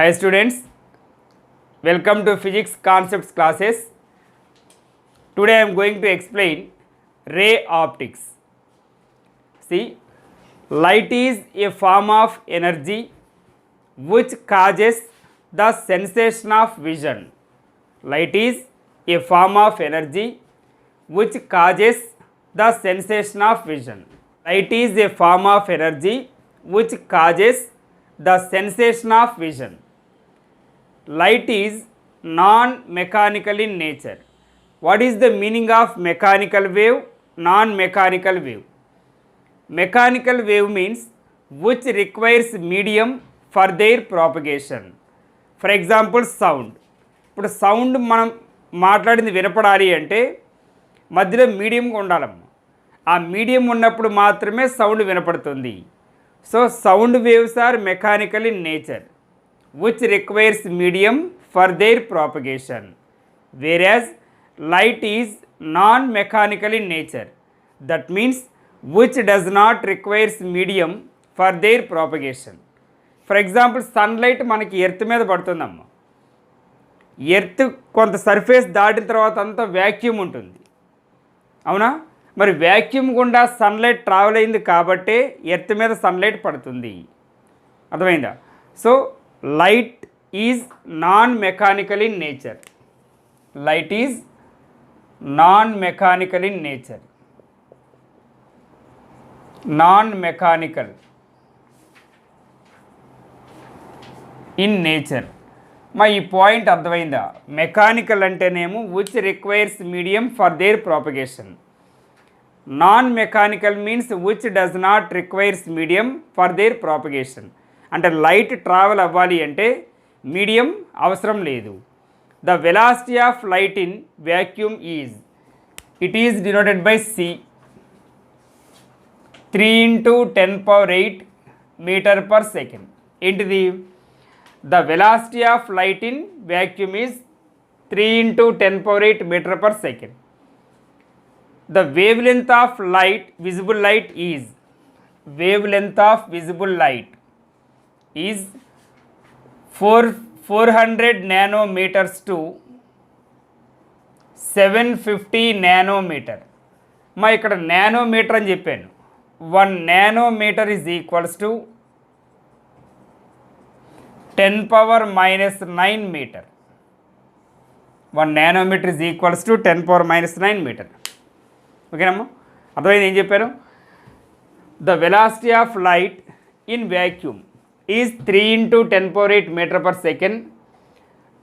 Hi students, welcome to physics concepts classes. Today I am going to explain ray optics. See, light is a form of energy which causes the sensation of vision. Light is a form of energy which causes the sensation of vision. Light is a form of energy which causes the sensation of vision. Light is non-mechanical in nature. What is the meaning of mechanical wave, non-mechanical wave? Mechanical wave means which requires medium for their propagation. For example, sound. ఇప్పుడు sound మనం మాట్లాడింది వినపడాలి అంటే మధ్యలో medium ఉండాలమ్మ. ఆ medium ఉన్నప్పుడు మాత్రమే sound వినపడుతుంది. So sound waves or mechanical in nature which requires medium for their propagation, whereas light is non-mechanical in nature. That means which does not requires medium for their propagation. For example, sunlight మనకి earth మీద పడుతుందమ్మ. Earth కొంత surface దాటిన తర్వాత అంతా vacuum ఉంటుంది, అవునా? మరి vacuum గుండా సన్లైట్ ట్రావెల్ అయింది కాబట్టే ఎర్త్ మీద సన్లైట్ పడుతుంది. అర్థమైందా? So light is non-mechanical in nature. Light is non-mechanical in nature. Non-mechanical in nature. మా ఈ పాయింట్ అర్థమైందా? మెకానికల్ అంటేనేమో which requires medium for their propagation. Non mechanical means which does not requires medium for their propagation. అంటే light travel అవ్వాలి అంటే medium అవసరం లేదు. The velocity of light in vacuum is, it is denoted by C, 3 × 10⁸ metre per second. ఏంటిది? The velocity of light in vacuum is 3 × 10⁸ metre per second. The wavelength of light, visible light is, wave length of visible light is 400 nanometers to 750 nanometer. మా ఇక్కడ nanometre అని చెప్పాను. 1 nanometer is equals to 10⁻⁹ meter. 1 nanometer is equals to 10⁻⁹ meter. ఓకేనమ్మా? అర్థమైంది ఏం చెప్పాను? The velocity of light in vacuum is 3 × 10⁸ meter per second.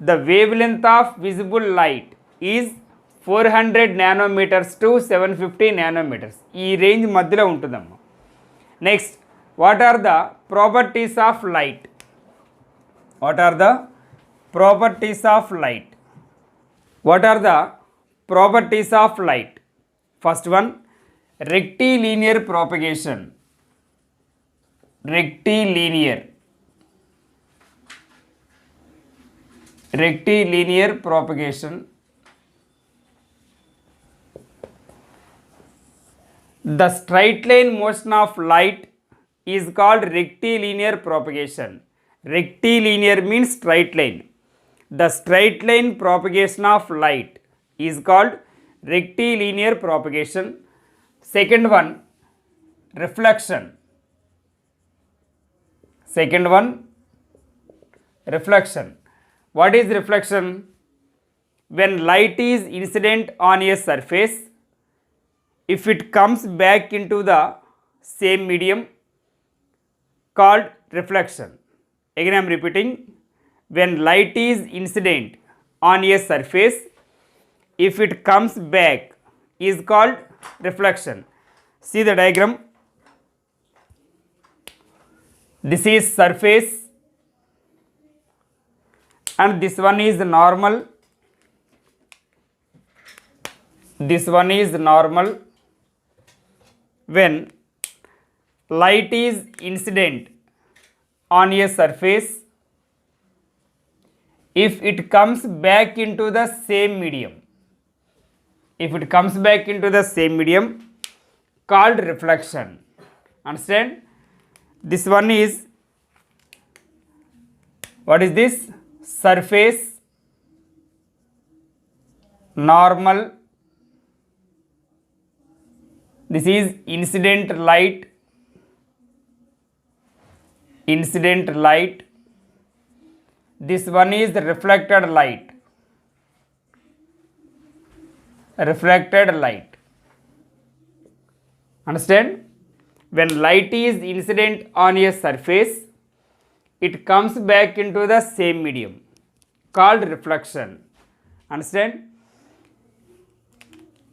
The wavelength of visible light is 400 nanometers to 750 nanometers. ఈ range మధ్యలో ఉంటుందమ్మా. Next, what are the properties of light? What are the properties of light? What are the properties of light? First one, rectilinear propagation. Rectilinear propagation. The straight line motion of light is called rectilinear propagation. Rectilinear means straight line. The straight line propagation of light is called rectilinear propagation. Second one, reflection. Second one, reflection. What is reflection? When light is incident on a surface, if it comes back into the same medium, called reflection. Again I am repeating. When light is incident on a surface, if it comes back, is called reflection. See the diagram. This is surface and this one is normal. This one is normal. When light is incident on a surface, if it comes back into the same medium, if it comes back into the same medium, called reflection. Understand? This one is What is this? Surface, normal. This is incident light. Incident light. This one is reflected light. Reflected light. Understand? When light is incident on a surface, it comes back into the same medium called reflection. Understand?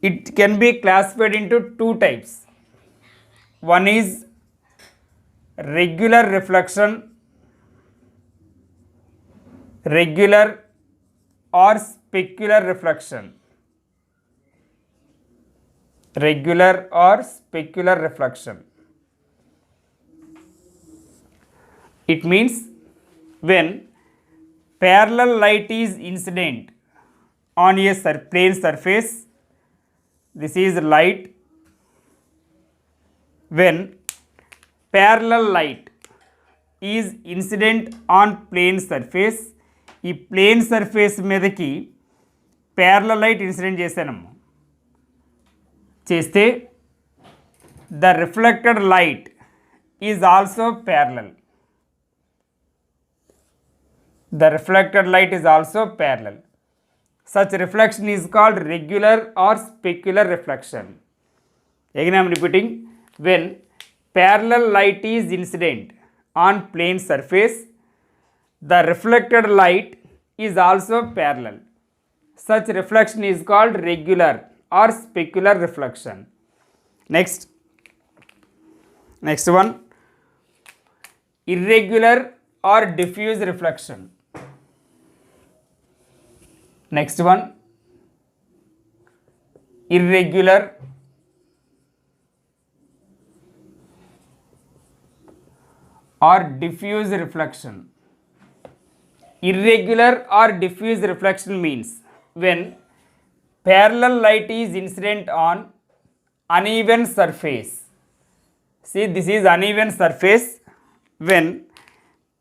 It can be classified into two types. One is regular reflection, regular or specular reflection. Regular or specular reflection. It means when parallel light is incident on a plane surface, this is light. When parallel light is incident on plane surface, ఈ plane surface మీదకి parallel light incident చేశానమ్మా. చేస్తే the reflected light is also parallel. The reflected light is also parallel. Such reflection is called regular or specular reflection. Again I am repeating, when parallel light is incident on plane surface, the reflected light is also parallel. Such reflection is called regular or specular reflection. Next one, irregular or diffuse reflection. Next one, irregular or diffuse reflection. Irregular or diffuse reflection means when parallel light is incident on uneven surface. See, this is uneven surface. When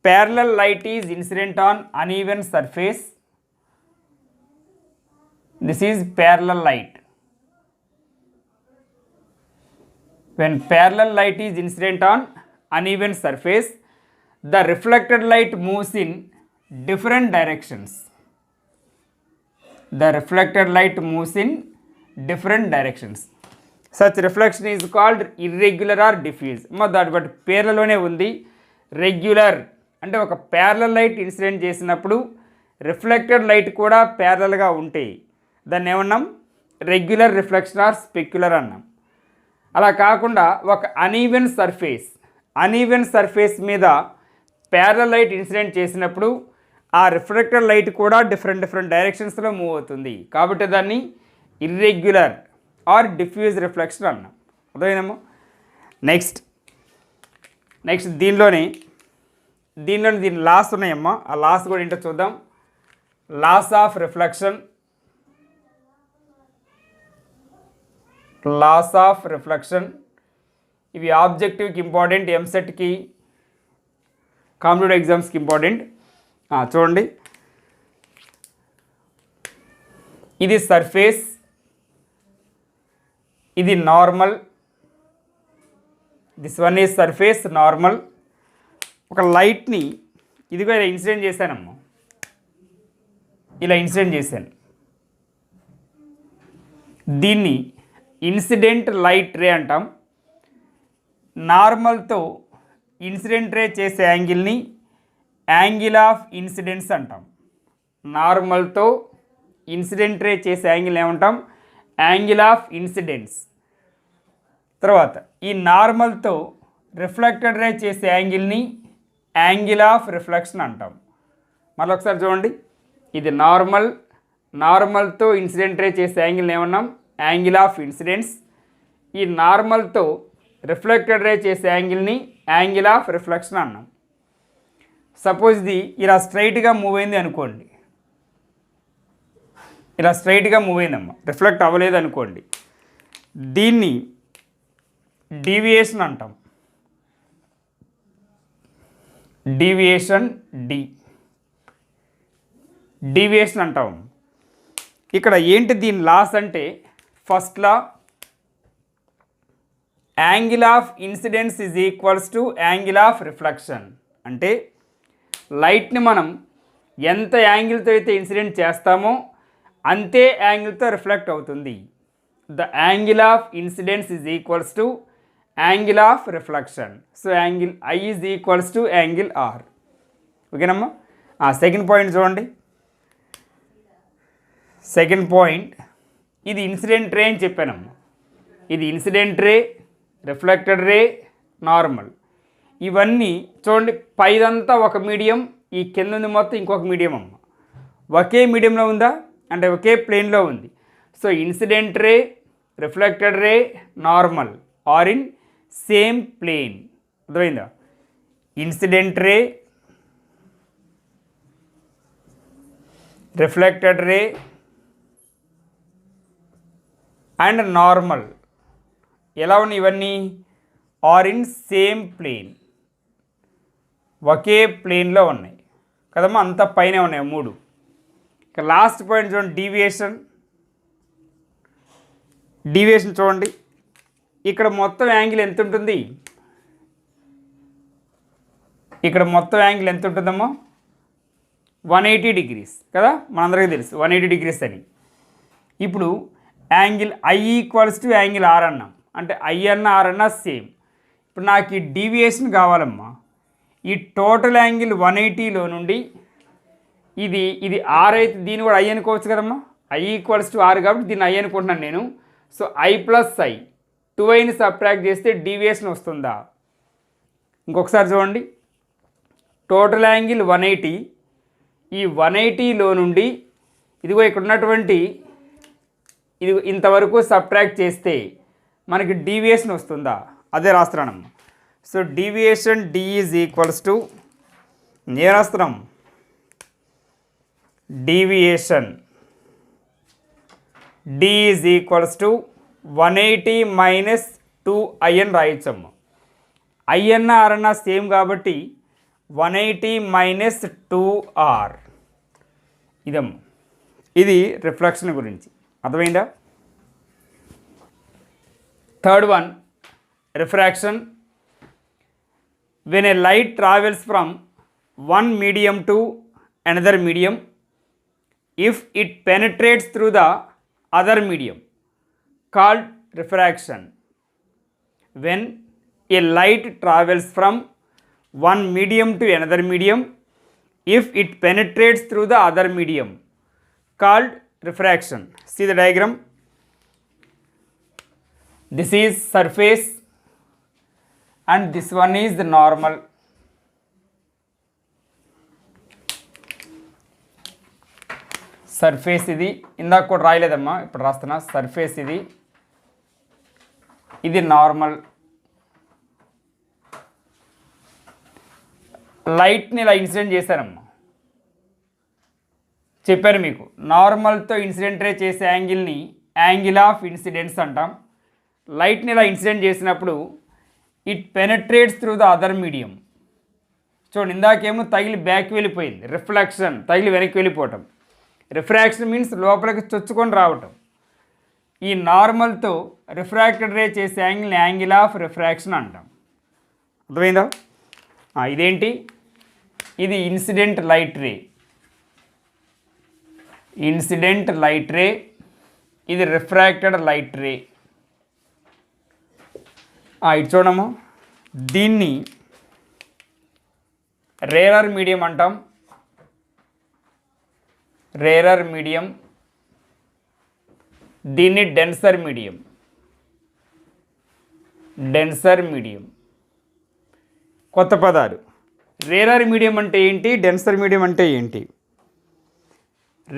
parallel light is incident on uneven surface, this is parallel light. When parallel light is incident on uneven surface, the reflected light moves in different directions. The reflected light moves in different directions. Such reflection is called irregular or diffuse. But పేర్లలోనే ఉంది. Regular అంటే ఒక parallel light incident చేసినప్పుడు reflected light కూడా ప్యారలల్గా ఉంటాయి. దాన్ని ఏమన్నాం? రెగ్యులర్ రిఫ్లెక్షన్ ఆర్ స్పెక్యులర్ అన్నాం. అలా కాకుండా ఒక అనీవెన్ సర్ఫేస్ మీద ప్యారలల్ లైట్ ఇన్సిడెంట్ చేసినప్పుడు ఆ రిఫ్లెక్టెడ్ లైట్ కూడా డిఫరెంట్ డైరెక్షన్స్లో మూవ్ అవుతుంది. కాబట్టి దాన్ని ఇర్రెగ్యులర్ ఆర్ డిఫ్యూజ్ రిఫ్లెక్షన్ అన్నాం. అర్థమైందమ్మా? నెక్స్ట్ దీనిలోని దీని లాస్ ఉన్నాయమ్మా. ఆ లాస్ కూడా ఏంటో చూద్దాం. Laws of reflection, laws of reflection ఇవి ఆబ్జెక్టివ్కి ఇంపార్టెంట్, ఎంసెట్కి, కాంపిటేటివ్ ఎగ్జామ్స్కి ఇంపార్టెంట్. చూడండి, ఇది సర్ఫేస్, ఇది normal. This one is surface normal. ఒక లైట్ని ఇదిగో ఇలా ఇన్సిడెంట్ చేశానమ్మా. ఇలా ఇన్సిడెంట్ చేశాను. దీన్ని ఇన్సిడెంట్ లైట్ రే అంటాం. నార్మల్తో ఇన్సిడెంట్ రే చేసే యాంగిల్ని యాంగిల్ ఆఫ్ ఇన్సిడెన్స్ అంటాం. నార్మల్తో ఇన్సిడెంట్ రే చేసే యాంగిల్ ఏమంటాం? Angle of incidence. తర్వాత ఈ నార్మల్తో రిఫ్లెక్టెడ్ రే చేసే యాంగిల్ని యాంగిల్ ఆఫ్ రిఫ్లెక్షన్ అంటాం. మళ్ళీ ఒకసారి చూడండి, ఇది నార్మల్తో ఇన్సిడెంట్ రే చేసే యాంగిల్ని ఏమన్నాం? Angle of incidence. ఈ నార్మల్తో రిఫ్లెక్టెడ్ రే చేసే యాంగిల్ని యాంగిల్ ఆఫ్ రిఫ్లెక్షన్ అన్నాం. సపోజ్ ఇది ఇలా స్ట్రైట్గా మూవ్ అయింది అనుకోండి, ఇలా స్ట్రైట్గా మూవ్ అయిందమ్మా, రిఫ్లెక్ట్ అవ్వలేదు అనుకోండి, దీన్ని డీవియేషన్ అంటాం. Deviation D. డీవియేషన్ అంటాం. ఇక్కడ ఏంటి దీని లాస్ అంటే, first law angle of incidence is equals to angle of reflection. అంటే లైట్ని మనం ఎంత యాంగిల్తో అయితే ఇన్సిడెంట్ చేస్తామో అంతే యాంగిల్తో రిఫ్లెక్ట్ అవుతుంది. The angle of incidence is equals to angle of reflection. So angle I is equals to angle R. ఓకేనమ్మా. సెకండ్ పాయింట్ చూడండి. సెకండ్ పాయింట్, ఇది ఇన్సిడెంట్ రే అని చెప్పానమ్మా. ఇది incident ray, reflected ray, normal. ఇవన్నీ చూడండి, పైదంతా ఒక మీడియం, ఈ కింద ఉంది మొత్తం ఇంకొక మీడియం అమ్మ. ఒకే మీడియంలో ఉందా అంటే ఒకే ప్లేన్లో ఉంది. So incident ray, reflected ray, normal are in same plane. అర్థమైందా? Incident ray, reflected ray and normal ఎలా ఉన్నాయి ఇవన్నీ? ఆర్ ఇన్ సేమ్ ప్లేన్, ఒకే ప్లేన్లో ఉన్నాయి కదమ్మా. అంత పైన ఉన్నాయి మూడు. ఇక లాస్ట్ పాయింట్ చూడండి, డీవియేషన్. డీవియేషన్ చూడండి, ఇక్కడ మొత్తం యాంగిల్ ఎంత ఉంటుంది? ఇక్కడ మొత్తం యాంగిల్ ఎంత ఉంటుందమ్మా? 180 డిగ్రీస్ కదా, మనందరికీ తెలుసు 180 డిగ్రీస్ అని. ఇప్పుడు angle I equals to angle R అన్నాం. అంటే ఐ అన్న ఆర్ అన్న సేమ్. ఇప్పుడు నాకు ఈ డీవియేషన్ కావాలమ్మా. ఈ టోటల్ యాంగిల్ 180లో నుండి ఇది ఆర్ అయితే దీన్ని కూడా ఐ అనుకోవచ్చు కదమ్మా. ఐ ఈక్వల్స్ టు ఆర్ కాబట్టి దీన్ని ఐ అనుకుంటున్నాను నేను. సో ఐ ప్లస్ ఐ, 2iని సబ్ట్రాక్ట్ చేస్తే డీవియేషన్ వస్తుందా? ఇంకొకసారి చూడండి, టోటల్ యాంగిల్ 180, ఈ 180లో నుండి ఇదిగో ఇక్కడ ఉన్నటువంటి ఇది ఇంతవరకు సబ్ట్రాక్ట్ చేస్తే మనకి డీవియేషన్ వస్తుందా? అదే రాస్తున్నానమ్మా. So deviation D is equals to, నేను రాస్తున్నాం deviation D is equals to 180 minus 2i అని రాయొచ్చమ్మా. ఐ అన్న ఆర్ అన్న సేమ్ కాబట్టి 180 మైనస్ 2r. ఇదమ్మా, ఇది రిఫ్లెక్షన్ గురించి. అర్థమైందా? Third one, refraction. When a light travels from one medium to another medium, if it penetrates through the other medium called refraction. When a light travels from one medium to another medium, if it penetrates through the other medium called refraction. See the diagram. This is surface and this one is the normal. Surface ఇది ఇందాక కూడా రాయలేదమ్మా, ఇప్పుడు రాస్తున్నా. Surface ఇది normal. లైట్ని ఇలా incident చేశానమ్మా, చెప్పాను మీకు. నార్మల్తో ఇన్సిడెంట్ రే చేసే యాంగిల్ని యాంగిల్ ఆఫ్ ఇన్సిడెన్స్ అంటాం. లైట్ని ఇలా ఇన్సిడెంట్ చేసినప్పుడు it penetrates through the other medium. చూడండి, ఇందాకేమో తగిలి బ్యాక్ వెళ్ళిపోయింది, రిఫ్లెక్షన్ తగిలి వెనక్కి వెళ్ళిపోవటం. రిఫ్రాక్షన్ మీన్స్ లోపలికి చొచ్చుకొని రావటం. ఈ నార్మల్తో రిఫ్రాక్టెడ్ రే చేసే యాంగిల్ని యాంగిల్ ఆఫ్ రిఫ్రాక్షన్ అంటాం. అర్థమైందా? ఇదేంటి? ఇది incident light ray. Incident light ray, ఇది రిఫ్రాక్టెడ్ లైట్ రే. ఇది చూడము, దీన్ని రేరర్ మీడియం అంటాం. Rarer medium. దీన్ని డెన్సర్ మీడియం. Denser medium. కొత్త పదాలు. రేరర్ మీడియం అంటే ఏంటి? డెన్సర్ మీడియం అంటే ఏంటి?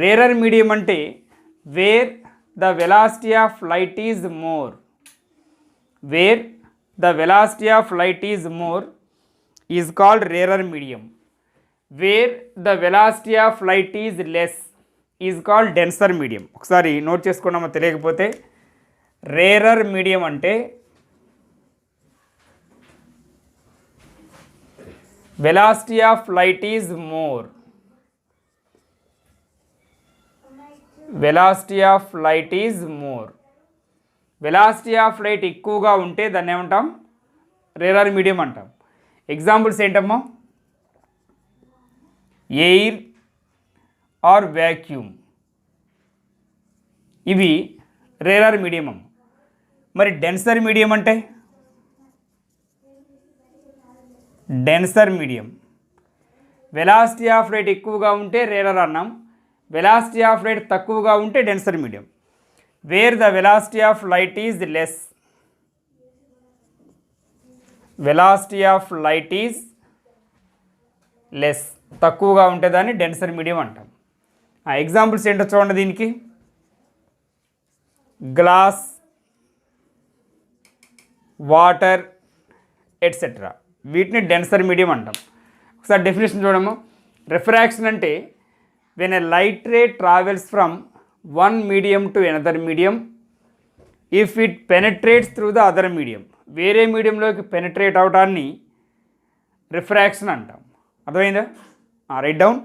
రేరర్ మీడియం అంటే wear the velocity of light is more. Wear the velocity of light is more is called rarer medium. Wear the velocity of light is less is called denser medium. ఒకసారి note చేసుకున్నామో తెలియకపోతే, rarer medium అంటే velocity of light is more. Velocity of light is more. Velocity of light ఎక్కువగా ఉంటే దాన్ని ఏమంటాం? Rare medium అంటాం. Examples ఏంటమ్మా? ఎయిర్ ఆర్ వ్యాక్యూమ్, ఇవి రేర్ మీడియం. మరి డెన్సర్ మీడియం అంటే? Denser medium. Velocity of light ఎక్కువగా ఉంటే రేరర్ అన్నాం, వెలాసిటీ ఆఫ్ లైట్ తక్కువగా ఉంటే denser medium. Wear the velocity of light is less, velocity of light is less, తక్కువగా ఉంటే దాన్ని డెన్సర్ మీడియం అంటాం. ఎగ్జాంపుల్స్ ఏంటో చూడండి దీనికి. గ్లాస్, వాటర్ ఎట్సెట్రా, వీటిని డెన్సర్ మీడియం అంటాం. ఒకసారి డెఫినేషన్ చూడము. రిఫ్రాక్షన్ అంటే when a light ray travels from one medium to another medium if it penetrates through the other medium. వేరే మీడియంలోకి పెనట్రేట్ అవడాన్ని రిఫ్రాక్షన్ అంటాం. అర్థమైందా? Write down.